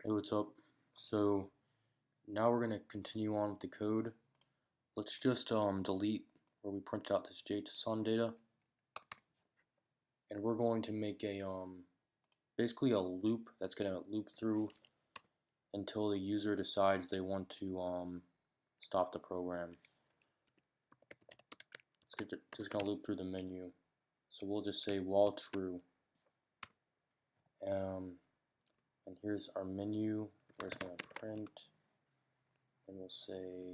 Hey, what's up? So now we're going to continue on with the code. Let's just delete where we printed out this JSON data, and we're going to make a basically a loop that's going to loop through until the user decides they want to stop the program. Just going to loop through the menu. So we'll just say while true. And here's our menu. We're just going to print, and we'll say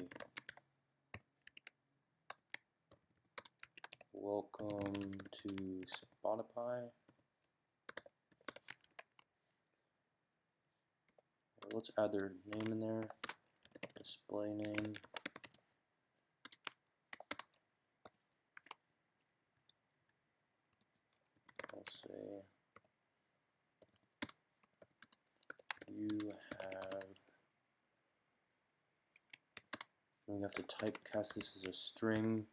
welcome to Spotipy. Let's add their name in there, display name. I'll say you have, and we have to typecast this as a string.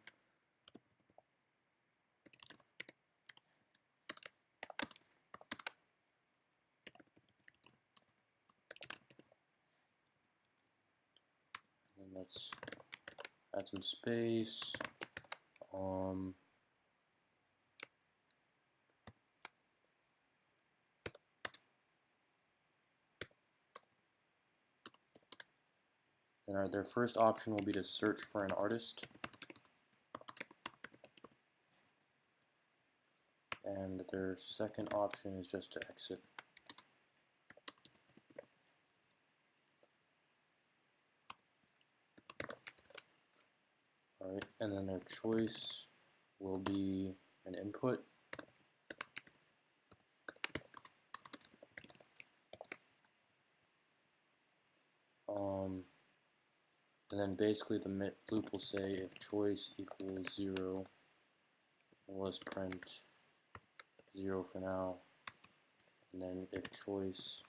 And let's add some space. Then their first option will be to search for an artist. And their second option is just to exit. Alright, and then their choice will be an input. And then basically the loop will say if choice equals 0, and we'll just print 0 for now. And then if choice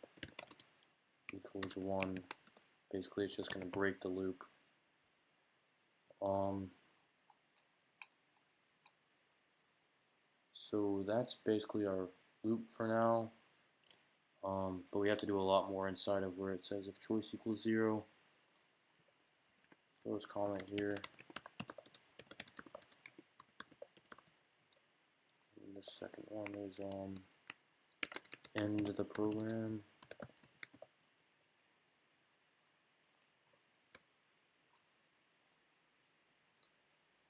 equals 1, basically it's just going to break the loop. So that's basically our loop for now. But we have to do a lot more inside of where it says if choice equals 0. Close comment here. And the second one is end the program.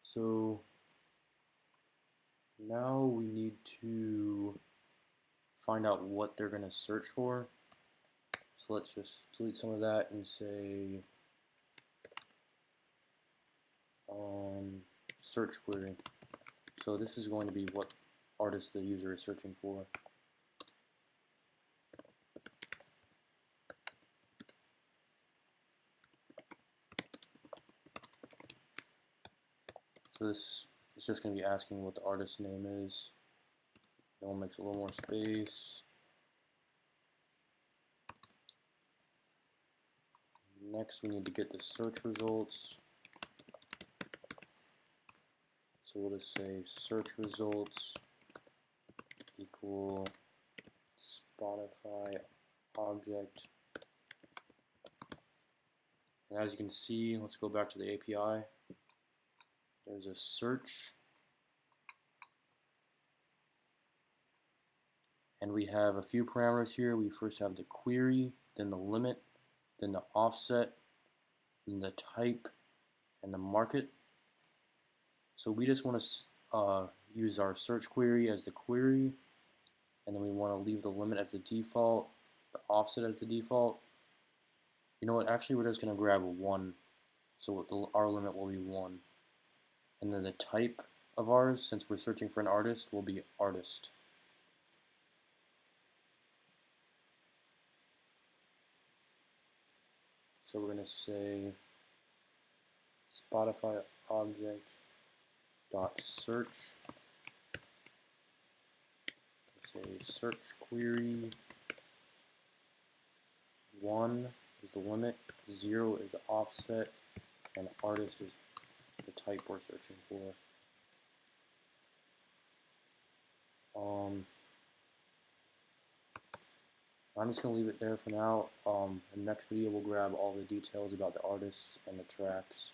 So now we need to find out what they're going to search for. So let's just delete some of that and say search query. So this is going to be what artist the user is searching for. So this is just going to be asking what the artist's name is. Then we'll make a little more space. Next we need to get the search results. So we'll just say search results equal Spotipy object. And as you can see, let's go back to the API. There's a search. And we have a few parameters here. We first have the query, then the limit, then the offset, then the type, and the market. So we just want to use our search query as the query, and then we want to leave the limit as the default, the offset as the default. You know what, actually we're just going to grab a 1, so our limit will be 1. And then the type of ours, since we're searching for an artist, will be artist. So we're going to say Spotipy object dot search. Say search query. 1 is the limit, 0 is the offset, and artist is the type we're searching for. I'm just going to leave it there for now. In the next video, we'll grab all the details about the artists and the tracks.